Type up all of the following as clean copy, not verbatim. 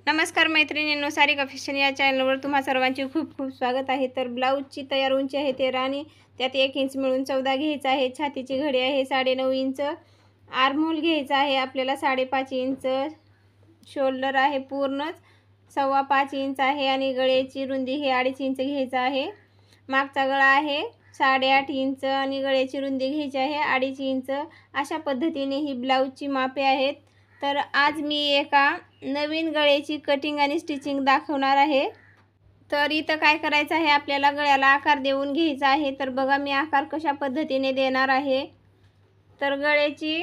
नमस्कार मैत्रिणींनो, सारिका फॅशन या चॅनलवर तुम्हा सर्वांचे खूप खूप स्वागत आहे। तर ब्लाऊजची तयार उंची आहे 13 आणि त्यात 1 इंच मिळून 14 घ्यायचा आहे। छातीची घडी आहे 9.5 इंच, आर्महोल घ्यायचा आहे आपल्याला 5.5 इंच, शोल्डर आहे पूर्णच 5.25 इंच आहे आणि गळ्याची रुंदी हे 2.5 इंच घ्यायचा आहे। मागचा गळा आहे 8.5 इंच आणि गळ्याची रुंदी घ्यायची आहे 2.5 इंच। अशा पद्धतीने ही ब्लाऊजची मापे आहेत। तर आज मी एका नवीन गळ्याची कटिंग आणि स्टिचिंग दाखवणार आहे। तर इथं काय करायचं आहे, आपल्याला गळ्याला आकार देऊन घ्यायचा आहे। तर बघा मी आकार कशा पद्धतीने देणार आहे। तर गळ्याची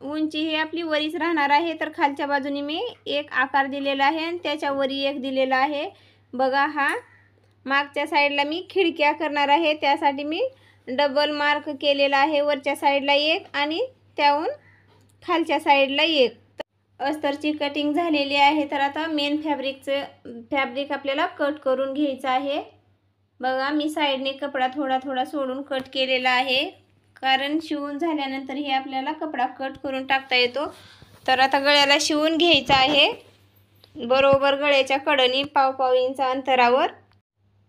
उंची ही आपली वरीच राहणार आहे। तर खालच्या बाजूने मी एक आकार दिलेला आहे आणि त्याच्या वरी एक दिलेला आहे। बघा हा मागच्या साईडला मी खिडक्या करणार आहे, त्यासाठी मी डबल मार्क केलेला आहे। वरच्या साईडला एक आणि त्याहून खालच्या साईडला एक। अस्तरची कटिंग झालेली आहे। तर आता मेन फॅब्रिक आपल्याला कट करून घ्यायचं आहे। बघा मी साईडने कपडा थोडा सोडून कट केलेला आहे, कारण शिवून झाल्यानंतर हे आपल्याला कपडा कट करून टाकता येतो। तर आता गळ्याला शिवून घ्यायचं आहे बरोबर गळ्याच्या कडेने पाव इंच अंतरावर।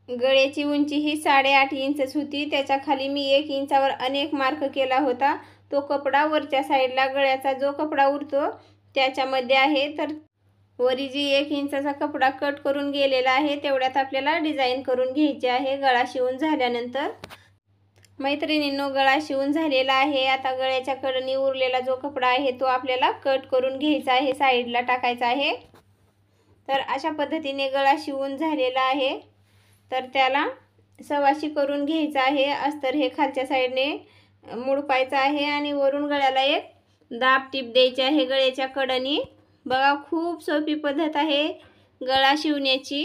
गळ्याची उंची ही 8.5 इंचच होती, त्याच्या खाली मी 1 इंचावर अनेक मार्क केला होता। तो कपडा वरच्या साईडला गळ्याचा जो कपडा उरतो त्याच्यामध्ये आहे। तर वरी जी 1 इंचाचा कपडा कट करून गेलेला आहे तेवढ्यात आपल्याला डिझाइन करून घ्यायची आहे गळा शिवून झाल्यानंतर। मैत्रिणींनो, गळा शिवून झालेला आहे। आता गळ्याच्या कडेने उरलेला जो कपडा आहे तो आपल्याला कट करून घ्यायचा आहे, साईडला टाकायचा आहे। तर अशा पद्धतीने गळा शिवून झालेला आहे। तर त्याला सवाशी करून घ्यायचा आहे। अस्तर हे खालच्या साईडने मुडपायचं आहे आणि वरून गळ्याला एक दाब टीप द्यायची आहे गळ्याच्या कडेने। बघा खूप सोपी पद्धत आहे गळा शिवण्याची,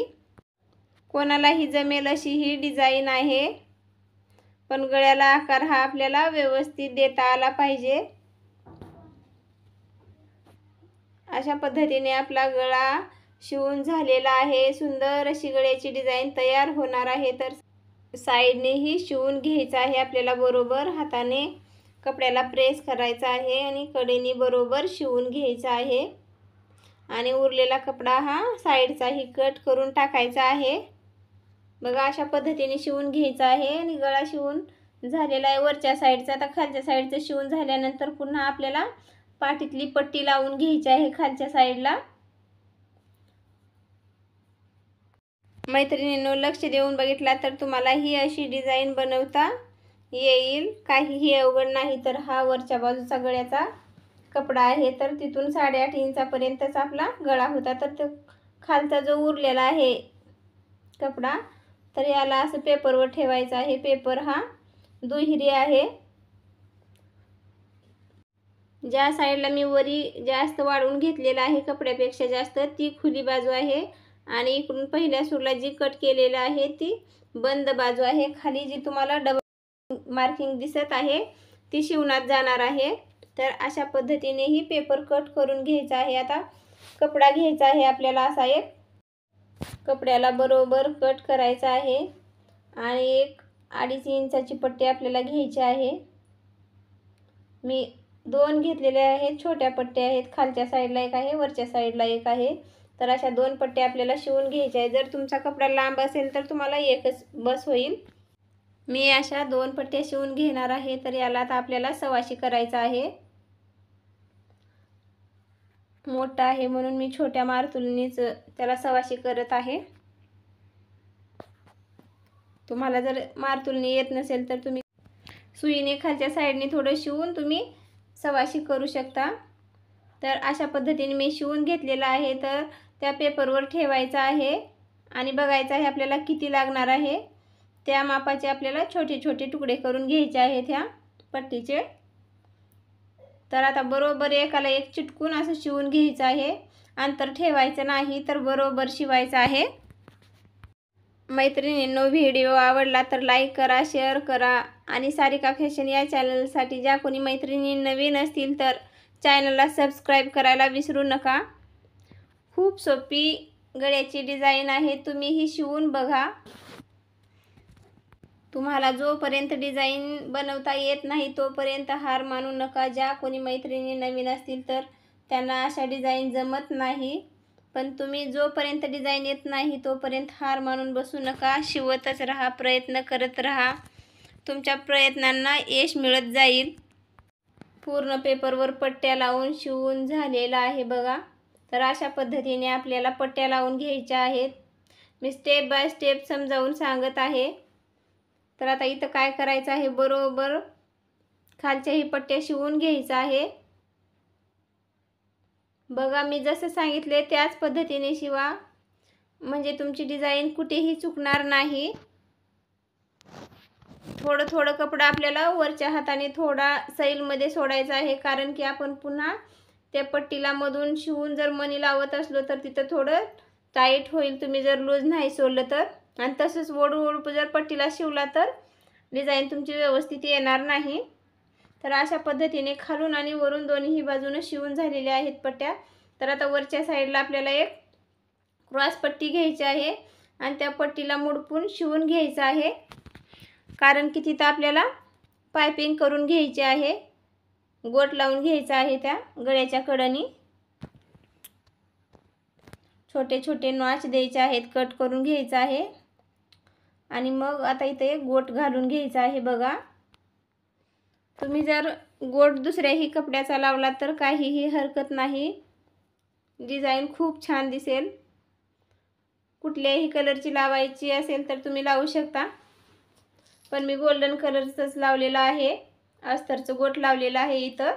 कोणालाही जमेल अशी ही डिझाइन आहे। पण गळ्याला आकार हा आपल्याला व्यवस्थित देता आला पाहिजे। अशा पद्धतीने आपला गळा शिवून झालेला आहे। सुंदर अशी गळ्याची डिझाइन तयार होणार आहे। तर साईडनेही शिवून घ्यायचं आहे आपल्याला, बरोबर हाताने कपड्याला प्रेस करायचा आहे आणि कडेने बरोबर शिवून घ्यायचा आहे। आणि उरलेला कपडा हा साईडचाही कट करून टाकायचा आहे। बघा अशा पद्धतीने शिवून घ्यायचा आहे आणि गळा शिवून झालेला आहे वरच्या साईडचा। आता खालच्या साईडचं शिवून झाल्यानंतर पुन्हा आपल्याला पाठीतली पट्टी लावून घ्यायची आहे खालच्या साईडला। मैत्रिणींनो, लक्ष देऊन बघितला तर तुम्हाला ही अशी डिझाइन बनवता येईल, काहीही अवघड नाही। तर हा वरच्या बाजूचा गळ्याचा कपडा आहे, तर तिथून 8.5 इंचापर्यंतच आपला गळा होता। तर तो खालचा जो उरलेला आहे कपडा, तर याला असं पेपरवर ठेवायचा आहे। पेपर हा दुहेरी आहे। ज्या साईडला मी वरी जास्त वाढवून घेतलेला आहे कपड्यापेक्षा जास्त, ती खुली बाजू आहे आणि इकडून पहिल्या सूरला जी कट केलेला आहे ती बंद बाजू आहे। खाली जी तुम्हाला डबल मार्किंग दिसत आहे ती शिवणात जाणार आहे। तर अशा पद्धतीने ही पेपर कट करून घ्यायचा आहे। आता कपडा घ्यायचा आहे आपल्याला असा एक, कपड्याला बरोबर कट करायचा आहे आणि एक 2.5 इंचाची पट्टी आपल्याला घ्यायची आहे। मी 2 घेतलेल्या आहेत, छोट्या पट्ट्या आहेत, खालच्या साईडला एक आहे, वरच्या साईडला एक आहे। तर अशा 2 पट्ट्या आपल्याला शिवून घ्यायच्या आहे। जर तुमचा कपडा लांब असेल तर तुम्हाला एकच बस होईल। मी अशा 2 पट्ट्या शिवून घेणार आहे। तर याला आता आपल्याला सवाशी करायचा आहे। मोठा आहे म्हणून मी छोट्या मारतुलीनेच त्याला सवाशी करत आहे। तुम्हाला जर मारतुलने येत नसेल तर तुम्ही सुईने खालच्या साईडने थोडं शिवून तुम्ही सवाशी करू शकता। तर अशा पद्धतीने मी शिवून घेतलेला आहे। तर त्या पेपरवर ठेवायचा आहे आणि बघायचं आहे आपल्याला किती लागणार आहे। त्या मापाचे आपल्याला छोटे छोटे तुकडे करून घ्यायचे आहेत ह्या पट्टीचे। तर आता बरोबर एकाला एक चिटकून असं शिवून घ्यायचं आहे, अंतर ठेवायचं नाही, तर बरोबर शिवायचं आहे। मैत्रिणींनो, व्हिडिओ आवडला तर लाईक करा, शेअर करा आणि सारिका फॅशन या चॅनलसाठी ज्या कोणी मैत्रिणी नवीन असतील तर चॅनलला सबस्क्राईब करायला विसरू नका। खूप सोपी गळ्याची डिझाइन आहे, तुम्ही ही शिवून बघा। तुम्हाला जोपर्यंत डिझाइन बनवता येत नाही तोपर्यंत हार मानू नका। ज्या कोणी मैत्रिणी नवीन असतील तर त्यांना अशा डिझाइन जमत नाही, पण तुम्ही जोपर्यंत डिझाईन येत नाही तोपर्यंत हार मानून बसू नका, शिवतच राहा, प्रयत्न करत राहा. तुमच्या प्रयत्नांना यश मिळत जाईल. पूर्ण पेपरवर पट्ट्या लावून शिवून झालेला आहे बघा. तर अशा पद्धतीने आपल्याला पट्ट्या लावून घ्यायच्या आहेत. मी स्टेप बाय स्टेप समजावून सांगत आहे. तर आता इथं काय करायचं आहे, बरोबर खालच्याही पट्ट्या शिवून घ्यायचं आहे. बघा मी जसं सांगितले त्याच पद्धतीने शिवा, म्हणजे तुमची डिझाईन कुठेही चुकणार नाही. थोडं थोडं कपडा आपल्याला वरच्या हाताने थोडा सैलमध्ये सोडायचा आहे, कारण की आपण पुन्हा त्या पट्टीला मधून शिवून जर मणी लावत असलो तर तिथं थोडं टाईट होईल, तुम्ही जर लूज नाही सोडलं तर. आणि तसंच ओढू जर पट्टीला शिवला तर डिझाईन तुमची व्यवस्थित येणार नाही. तर अशा पद्धतीने खालून आणि वरून दोन्ही बाजूने शिवून झालेल्या आहेत पट्ट्या. तर आता वरच्या साईडला आपल्याला एक क्रॉस पट्टी घ्यायची आहे आणि त्या पट्टीला मुडपून शिवून घ्यायचं आहे, कारण की तिथं आपल्याला पायपिंग करून घ्यायची आहे. गोट लावून घ्यायचा आहे त्या गळ्याच्या कडेनी. छोटे छोटे नॉच द्यायचे आहेत, कट करून घ्यायचं आहे. आणि मग आता इथे एक गोट घालून घ्यायचा आहे बघा. तुम्ही जर गोट दुसऱ्याही कपड्याचा लावला तर काहीही हरकत नाही, डिझाईन खूप छान दिसेल. कुठल्याही कलरची लावायची असेल तर तुम्ही लावू शकता, पण मी गोल्डन कलरचंच लावलेलं आहे, अस्तरचं गोट लावलेलं आहे इथं.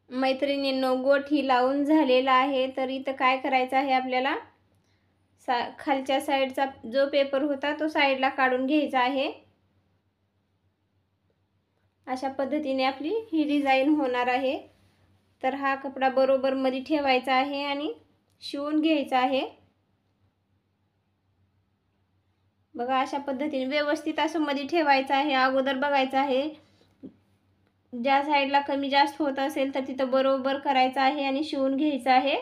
मैत्रिणींनो, गोट ही लावून झालेला आहे. तर इथं काय करायचं आहे आपल्याला, खालच्या साईडचा जो पेपर होता तो साईडला काढून घ्यायचा आहे. अशा पद्धतीने आपली ही डिझाईन होणार आहे. तर हा कपडा बरोबर मध्ये ठेवायचा आहे आणि शिवून घ्यायचा आहे. बघा अशा पद्धतीने व्यवस्थित असं मध्ये ठेवायचं आहे. अगोदर बघायचं आहे, ज्या साईडला कमी जास्त होत असेल तर तिथं बरोबर करायचं आहे आणि शिवून घ्यायचं आहे.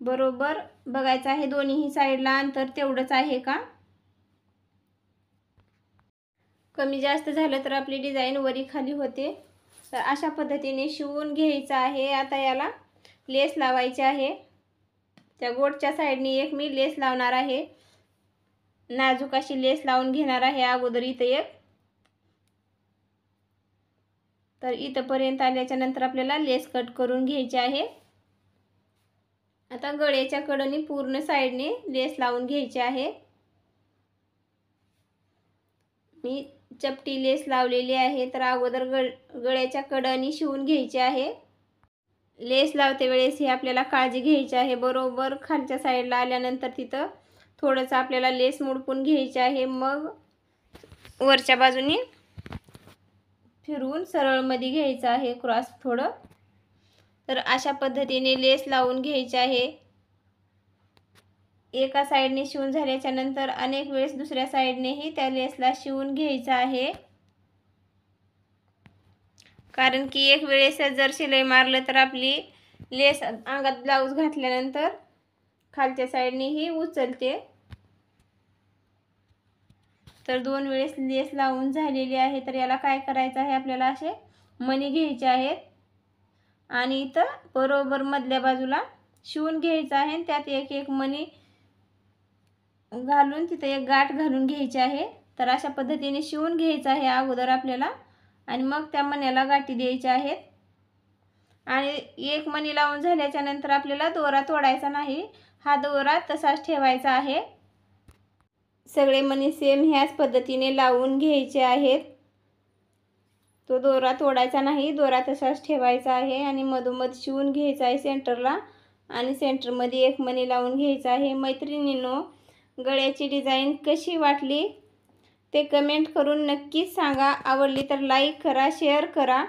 बरोबर बघायचं आहे दोन्ही साईडला अंतर तेवढंच आहे का. कमी जास्त झालं तर आपली डिझाईन वरी खाली होते. तर अशा पद्धतीने शिवून घ्यायचं आहे. आता याला लेस लावायची आहे. त्या गोटच्या साईडनी एक मी लेस लावणार आहे, नाजूक अशी लेस लावून घेणार आहे अगोदर इथं एक. तर इथंपर्यंत आल्याच्या नंतर आपल्याला लेस कट करून घ्यायची आहे. आता गळ्याच्या कडेने पूर्ण साईडने लेस लावून घ्यायची आहे. मी चपटी लेस लावलेली आहे. तर अगोदर गळ्याच्या कडेने शिवून घ्यायची आहे. लेस लावते वेळेस ही आपल्याला काळजी घ्यायची आहे, बरोबर खालच्या साईडला आल्यानंतर तिथं थोडंसं आपल्याला लेस मुडपून घ्यायची आहे. मग वरच्या बाजूने फिरवून सरळमध्ये घ्यायचं आहे क्रॉस थोडं. तर अशा पद्धतीने लेस लावून घ्यायची आहे. एका साईडने शिवून झाल्याच्या नंतर अनेक वेळेस दुसऱ्या साईडनेही त्या लेसला शिवून घ्यायचं आहे, कारण की एक वेळेस जर शिलाई मारलं तर आपली लेस अंगात ब्लाऊज घातल्यानंतर खालच्या साईडनेही उचलते. तर 2 वेळेस लेस लावून झालेली आहे. तर याला काय करायचं आहे, आपल्याला असे मणी घ्यायचे आहेत आणि इथं बरोबर मधल्या बाजूला शिवून घ्यायचं आहे. त्यात एक एक मणी घालून तिथं एक गाठ घालून घ्यायची आहे. तर अशा पद्धतीने शिवून घ्यायचं आहे अगोदर आपल्याला आणि मग त्या मण्याला गाठी द्यायच्या आहेत. आणि एक मणी लावून झाल्याच्या नंतर आपल्याला दोरा तोडायचा नाही, हा दोरा तसाच ठेवायचा आहे. सगळे मणी सेम ह्याच पद्धतीने लावून घ्यायचे आहेत. तो दोरा तोडायचा नाही, दोरा तसाच ठेवायचा आहे आणि मधोमध शिवून घ्यायचा आहे सेंटरला आणि सेंटरमध्ये एक मणी लावून घ्यायचा आहे. मैत्रिणींनो, गळ्याची डिझाईन कशी वाटली ते कमेंट करून नक्कीच सांगा. आवडली तर लाईक करा, शेअर करा.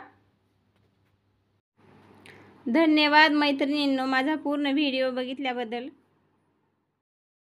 धन्यवाद मैत्रिणींनो, माझा पूर्ण व्हिडिओ बघितल्याबद्दल.